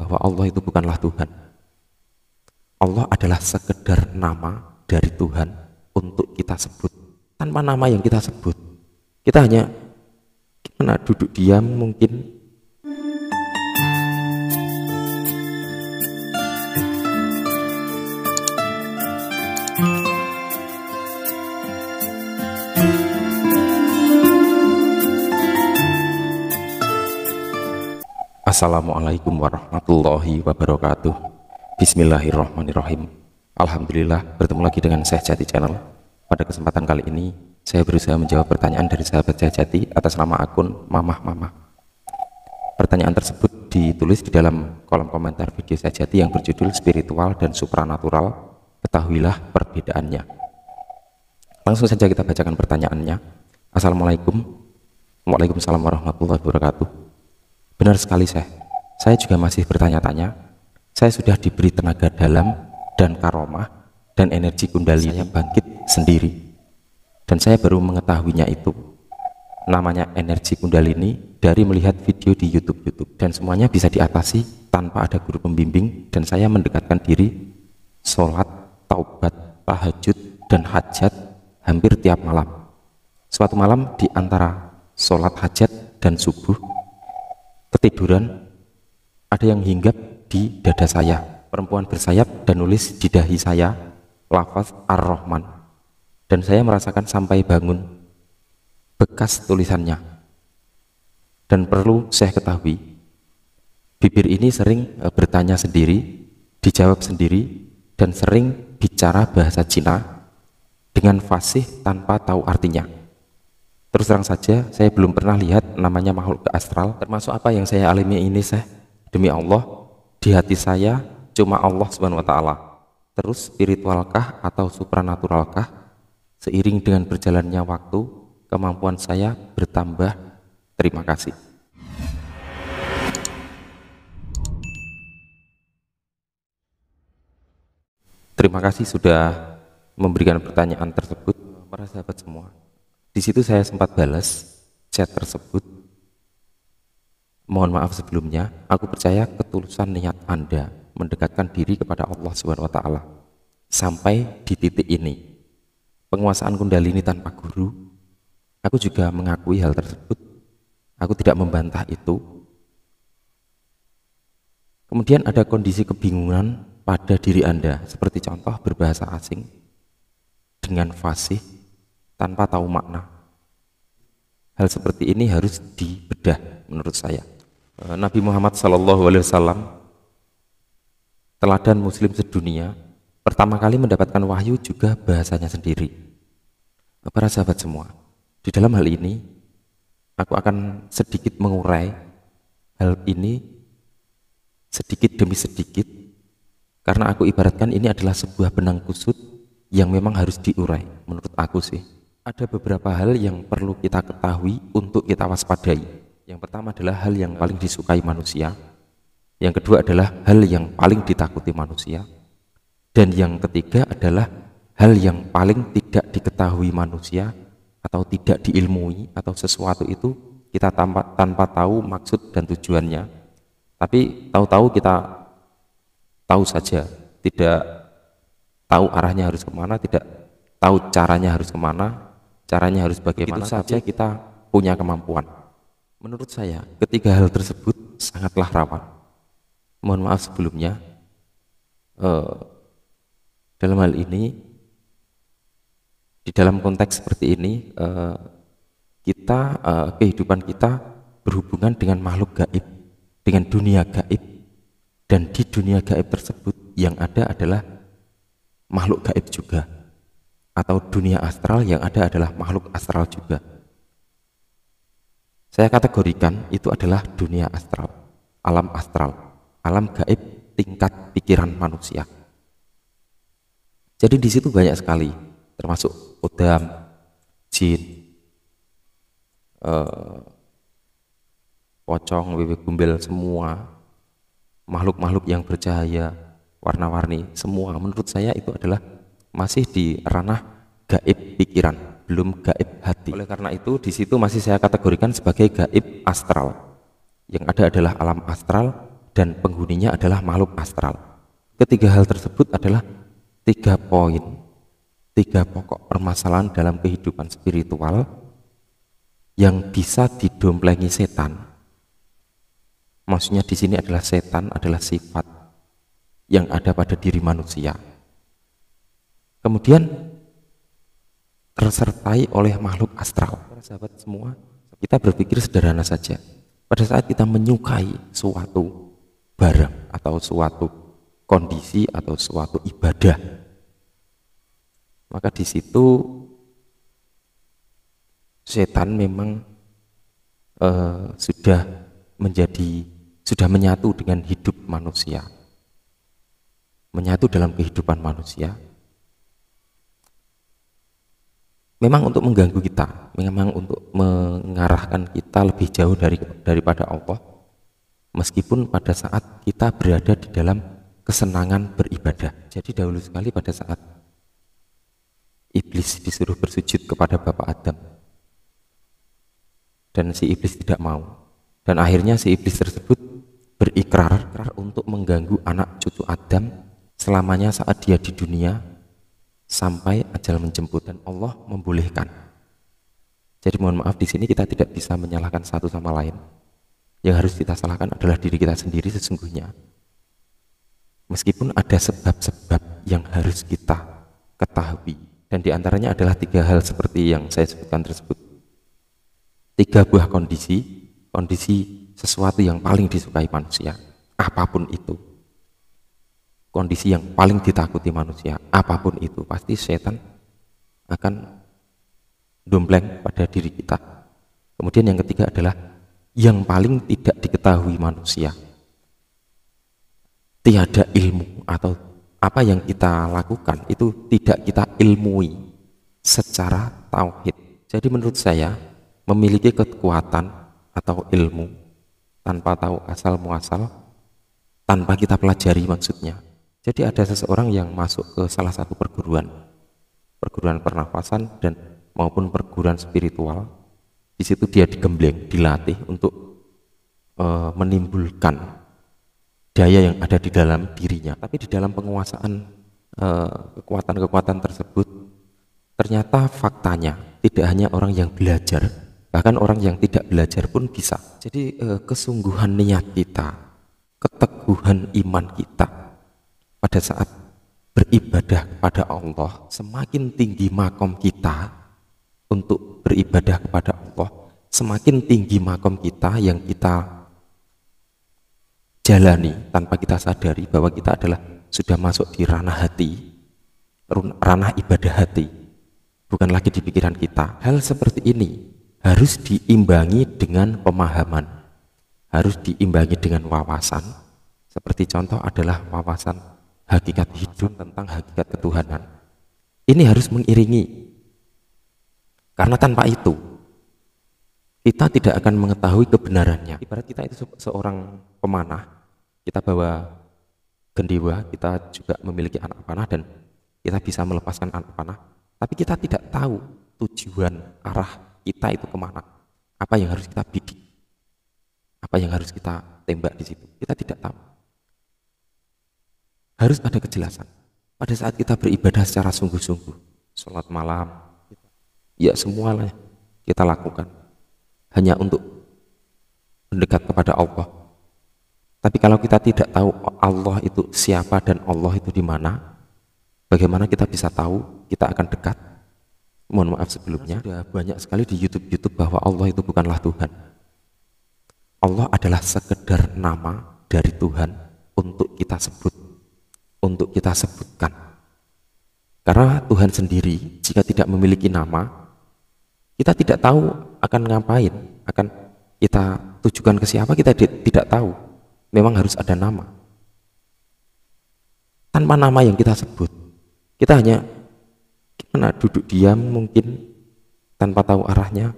bahwa Allah itu bukanlah Tuhan. Allah adalah sekedar nama dari Tuhan untuk kita sebut. Tanpa nama yang kita sebut, kita hanya gimana, duduk diam mungkin. Assalamualaikum warahmatullahi wabarakatuh. Bismillahirrahmanirrahim. Alhamdulillah, bertemu lagi dengan Syekh Jati Channel. Pada kesempatan kali ini, saya berusaha menjawab pertanyaan dari sahabat Syekh Jati atas nama akun Mamah. Pertanyaan tersebut ditulis di dalam kolom komentar video Syekh Jati yang berjudul Spiritual dan Supranatural, Ketahuilah Perbedaannya. Langsung saja kita bacakan pertanyaannya. Assalamualaikum. Waalaikumsalam warahmatullahi wabarakatuh. Benar sekali, saya juga masih bertanya-tanya. Saya sudah diberi tenaga dalam dan karomah dan energi kundalini saya bangkit sendiri, dan saya baru mengetahuinya itu namanya energi kundalini dari melihat video di YouTube, dan semuanya bisa diatasi tanpa ada guru pembimbing. Dan saya mendekatkan diri, sholat, taubat, tahajud, dan hajat hampir tiap malam. Suatu malam di antara sholat hajat dan subuh, ketiduran, ada yang hinggap di dada saya, perempuan bersayap, dan nulis di dahi saya lafaz Ar-Rahman, dan saya merasakan sampai bangun bekas tulisannya. Dan perlu saya ketahui, bibir ini sering bertanya sendiri, dijawab sendiri, dan sering bicara bahasa Cina dengan fasih tanpa tahu artinya. Terus terang saja, saya belum pernah lihat namanya makhluk astral, termasuk apa yang saya alami ini, demi Allah, di hati saya cuma Allah Subhanahu wa Ta'ala. Terus spiritualkah atau supranaturalkah? Seiring dengan berjalannya waktu, kemampuan saya bertambah. Terima kasih. Terima kasih sudah memberikan pertanyaan tersebut, para sahabat semua. Di situ saya sempat balas chat tersebut. Mohon maaf sebelumnya, aku percaya ketulusan niat Anda mendekatkan diri kepada Allah Subhanahu wa Ta'ala sampai di titik ini. Penguasaan kundalini tanpa guru, aku juga mengakui hal tersebut. Aku tidak membantah itu. Kemudian ada kondisi kebingungan pada diri Anda, seperti contoh berbahasa asing dengan fasih tanpa tahu makna. Hal seperti ini harus dibedah menurut saya. Nabi Muhammad SAW, teladan muslim sedunia, pertama kali mendapatkan wahyu juga bahasanya sendiri. Para sahabat semua, di dalam hal ini aku akan sedikit mengurai hal ini sedikit demi sedikit, karena aku ibaratkan ini adalah sebuah benang kusut yang memang harus diurai menurut aku sih. Ada beberapa hal yang perlu kita ketahui untuk kita waspadai. Yang pertama adalah hal yang paling disukai manusia. Yang kedua adalah hal yang paling ditakuti manusia. Dan yang ketiga adalah hal yang paling tidak diketahui manusia atau tidak diilmui, atau sesuatu itu kita tanpa tahu maksud dan tujuannya. Tapi tahu-tahu kita tahu saja, tidak tahu arahnya harus kemana, tidak tahu caranya harus kemana, caranya harus bagaimana, itu saja kita punya kemampuan. Menurut saya, ketiga hal tersebut sangatlah rawan. Mohon maaf sebelumnya, dalam hal ini, di dalam konteks seperti ini, kehidupan kita berhubungan dengan makhluk gaib, dengan dunia gaib, dan di dunia gaib tersebut yang ada adalah makhluk gaib juga, atau dunia astral yang ada adalah makhluk astral juga. Saya kategorikan itu adalah dunia astral, alam gaib tingkat pikiran manusia. Jadi di situ banyak sekali, termasuk kodam, jin, pocong, wewe gombel, semua makhluk-makhluk yang bercahaya, warna-warni, semua menurut saya itu adalah masih di ranah gaib pikiran, belum gaib hati. Oleh karena itu di situ masih saya kategorikan sebagai gaib astral. Yang ada adalah alam astral dan penghuninya adalah makhluk astral. Ketiga hal tersebut adalah 3 poin, 3 pokok permasalahan dalam kehidupan spiritual yang bisa didomplengi setan. Maksudnya di sini adalah setan adalah sifat yang ada pada diri manusia. Kemudian tersertai oleh makhluk astral. Sahabat semua, kita berpikir sederhana saja. Pada saat kita menyukai suatu barang atau suatu kondisi atau suatu ibadah, maka di situ setan memang sudah menyatu dengan hidup manusia, menyatu dalam kehidupan manusia. Memang untuk mengganggu kita, memang untuk mengarahkan kita lebih jauh daripada Allah, meskipun pada saat kita berada di dalam kesenangan beribadah. Jadi dahulu sekali pada saat iblis disuruh bersujud kepada Bapak Adam, dan si iblis tidak mau, dan akhirnya si iblis tersebut berikrar untuk mengganggu anak cucu Adam selamanya saat dia di dunia sampai ajal menjemput, dan Allah membolehkan. Jadi mohon maaf, di sini kita tidak bisa menyalahkan satu sama lain. Yang harus kita salahkan adalah diri kita sendiri sesungguhnya. Meskipun ada sebab-sebab yang harus kita ketahui, dan diantaranya adalah 3 hal seperti yang saya sebutkan tersebut. 3 buah kondisi sesuatu yang paling disukai manusia, apapun itu. Kondisi yang paling ditakuti manusia, apapun itu, pasti setan akan dompleng pada diri kita. Kemudian yang ketiga adalah yang paling tidak diketahui manusia. Tiada ilmu atau apa yang kita lakukan itu tidak kita ilmui secara tauhid. Jadi menurut saya, memiliki kekuatan atau ilmu tanpa tahu asal muasal, tanpa kita pelajari maksudnya. Jadi ada seseorang yang masuk ke salah satu perguruan pernafasan dan maupun perguruan spiritual. Di situ dia digembleng, dilatih untuk menimbulkan daya yang ada di dalam dirinya. Tapi di dalam penguasaan kekuatan-kekuatan tersebut, ternyata faktanya tidak hanya orang yang belajar, bahkan orang yang tidak belajar pun bisa. Jadi kesungguhan niat kita, keteguhan iman kita pada saat beribadah kepada Allah, semakin tinggi makom kita untuk beribadah kepada Allah, semakin tinggi makom kita yang kita jalani tanpa kita sadari bahwa kita adalah sudah masuk di ranah hati, ranah ibadah hati, bukan lagi di pikiran kita. Hal seperti ini harus diimbangi dengan pemahaman, harus diimbangi dengan wawasan. Seperti contoh adalah wawasan hakikat hidup, tentang hakikat ketuhanan. Ini harus mengiringi, karena tanpa itu kita tidak akan mengetahui kebenarannya. Ibarat kita itu seorang pemanah, kita bawa gendewa, kita juga memiliki anak panah dan kita bisa melepaskan anak panah, tapi kita tidak tahu tujuan arah kita itu kemana, apa yang harus kita bidik, apa yang harus kita tembak di situ, kita tidak tahu. Harus ada kejelasan. Pada saat kita beribadah secara sungguh-sungguh, sholat malam, ya semuanya kita lakukan hanya untuk mendekat kepada Allah. Tapi kalau kita tidak tahu Allah itu siapa dan Allah itu di mana, bagaimana kita bisa tahu kita akan dekat? Mohon maaf sebelumnya, sudah banyak sekali di YouTube bahwa Allah itu bukanlah Tuhan. Allah adalah sekedar nama dari Tuhan untuk kita sebut, untuk kita sebutkan. Karena Tuhan sendiri jika tidak memiliki nama, kita tidak tahu akan ngapain, akan kita tujukan ke siapa, kita tidak tahu. Memang harus ada nama. Tanpa nama yang kita sebut, kita hanya gimana, duduk diam mungkin tanpa tahu arahnya.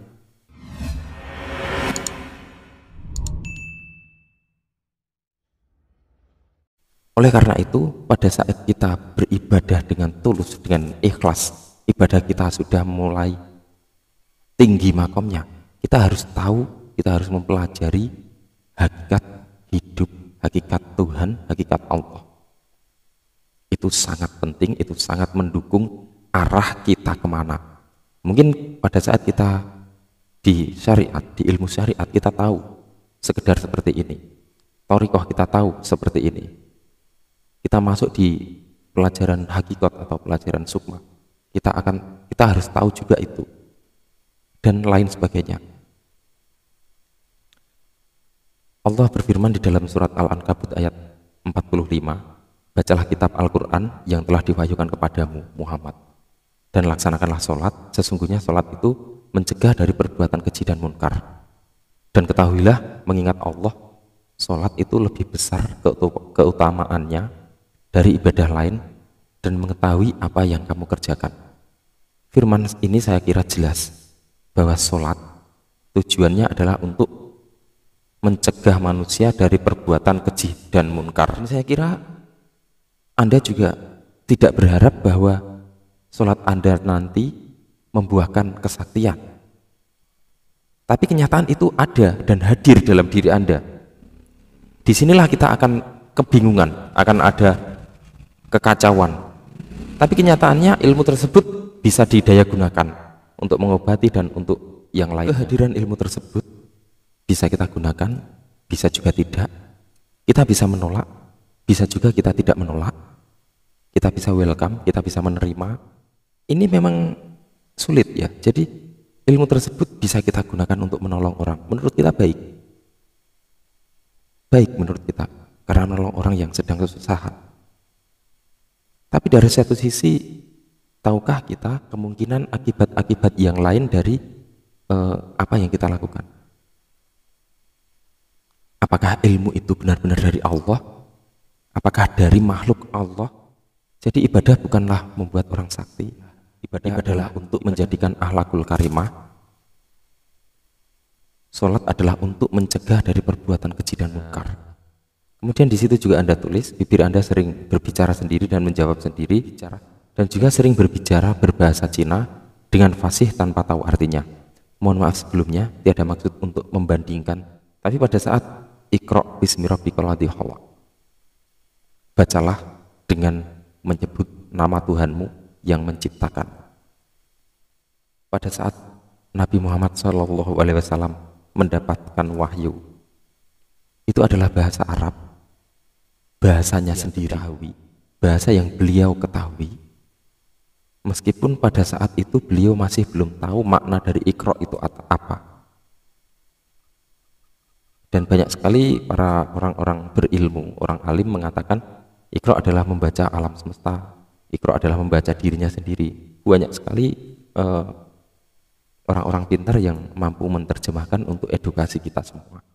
Oleh karena itu, pada saat kita beribadah dengan tulus, dengan ikhlas, ibadah kita sudah mulai tinggi makomnya, kita harus tahu, kita harus mempelajari hakikat hidup hakikat Tuhan, hakikat Allah. Itu sangat penting, itu sangat mendukung arah kita kemana. Mungkin pada saat kita di syariat, di ilmu syariat, kita tahu sekedar seperti ini. Thariqah kita tahu seperti ini. Kita masuk di pelajaran hakikat atau pelajaran sukma, kita harus tahu juga itu dan lain sebagainya. Allah berfirman di dalam surat Al-Ankabut ayat 45, bacalah kitab Al-Quran yang telah diwahyukan kepadamu Muhammad, dan laksanakanlah sholat, sesungguhnya sholat itu mencegah dari perbuatan keji dan munkar. Dan ketahuilah, mengingat Allah, sholat itu lebih besar keutamaannya dari ibadah lain, dan mengetahui apa yang kamu kerjakan. Firman ini saya kira jelas bahwa sholat tujuannya adalah untuk mencegah manusia dari perbuatan keji dan munkar. Saya kira Anda juga tidak berharap bahwa sholat Anda nanti membuahkan kesaktian, tapi kenyataan itu ada dan hadir dalam diri Anda. Disinilah kita akan kebingungan, akan ada kekacauan. Tapi kenyataannya ilmu tersebut bisa didaya gunakan untuk mengobati dan untuk yang lain. Kehadiran ilmu tersebut bisa kita gunakan, bisa juga tidak. Kita bisa menolak, bisa juga kita tidak menolak. Kita bisa welcome, kita bisa menerima. Ini memang sulit ya. Jadi ilmu tersebut bisa kita gunakan untuk menolong orang. Menurut kita baik. Baik menurut kita, karena menolong orang yang sedang kesusahan. Tapi dari satu sisi, tahukah kita kemungkinan akibat-akibat yang lain dari apa yang kita lakukan? Apakah ilmu itu benar-benar dari Allah? Apakah dari makhluk Allah? Jadi ibadah bukanlah membuat orang sakti. Ibadah adalah untuk menjadikan akhlakul karimah. Sholat adalah untuk mencegah dari perbuatan keji dan munkar. Kemudian di situ juga Anda tulis, bibir Anda sering berbicara sendiri dan menjawab sendiri, dan juga sering berbicara berbahasa Cina dengan fasih tanpa tahu artinya. Mohon maaf sebelumnya, tiada maksud untuk membandingkan. Tapi pada saat Iqra' bismi rabbikal ladzi khalaq, bacalah dengan menyebut nama Tuhanmu yang menciptakan. Pada saat Nabi Muhammad SAW mendapatkan wahyu, itu adalah bahasa Arab, bahasanya sendiri, bahasa yang beliau ketahui. Meskipun pada saat itu beliau masih belum tahu makna dari Iqra' itu apa. Dan banyak sekali para orang-orang berilmu, orang alim mengatakan Iqra' adalah membaca alam semesta, Iqra' adalah membaca dirinya sendiri. Banyak sekali orang-orang pintar yang mampu menerjemahkan untuk edukasi kita semua.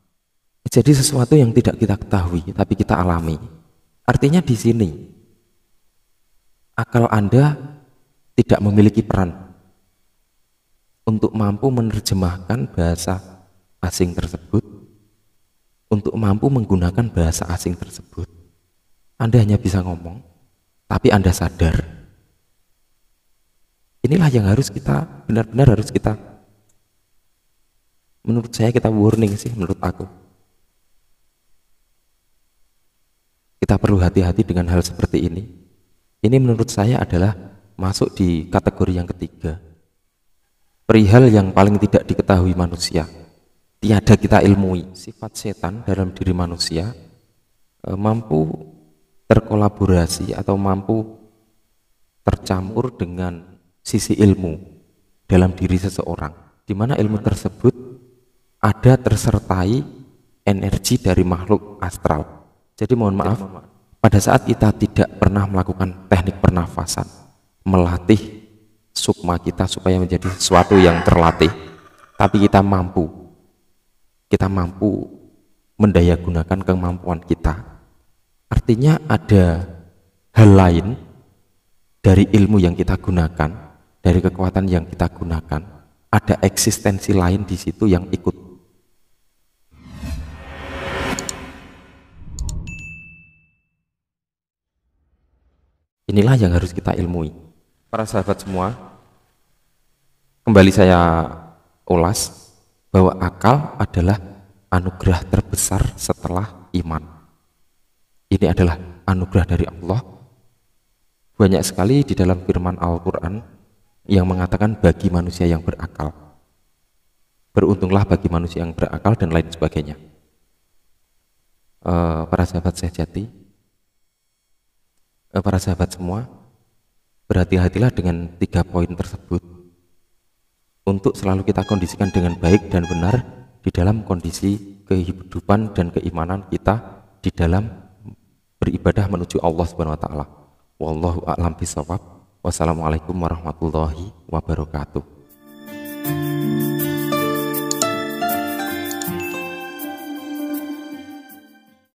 Jadi sesuatu yang tidak kita ketahui tapi kita alami. Artinya di sini akal Anda tidak memiliki peran untuk mampu menerjemahkan bahasa asing tersebut, untuk mampu menggunakan bahasa asing tersebut. Anda hanya bisa ngomong, tapi Anda sadar. Inilah yang harus kita, benar-benar harus kita, menurut saya kita warning sih, menurut aku. Kita perlu hati-hati dengan hal seperti ini. Ini menurut saya adalah masuk di kategori yang ketiga. Perihal yang paling tidak diketahui manusia. Tiada kita ilmui. Sifat setan dalam diri manusia mampu terkolaborasi atau mampu tercampur dengan sisi ilmu dalam diri seseorang, di mana ilmu tersebut ada tersertai energi dari makhluk astral. Jadi mohon maaf, pada saat kita tidak pernah melakukan teknik pernafasan, melatih sukma kita supaya menjadi sesuatu yang terlatih, tapi kita mampu mendayagunakan kemampuan kita. Artinya ada hal lain dari ilmu yang kita gunakan, dari kekuatan yang kita gunakan, ada eksistensi lain di situ yang ikut. Inilah yang harus kita ilmui. Para sahabat semua, kembali saya ulas bahwa akal adalah anugerah terbesar setelah iman. ini adalah anugerah dari Allah. Banyak sekali di dalam firman Al-Quran yang mengatakan bagi manusia yang berakal, beruntunglah bagi manusia yang berakal, dan lain sebagainya. Para sahabat sejati, para sahabat semua, berhati-hatilah dengan 3 poin tersebut untuk selalu kita kondisikan dengan baik dan benar di dalam kondisi kehidupan dan keimanan kita di dalam beribadah menuju Allah Subhanahu wa taala. Wallahu a'lam bishawab. Wassalamualaikum warahmatullahi wabarakatuh.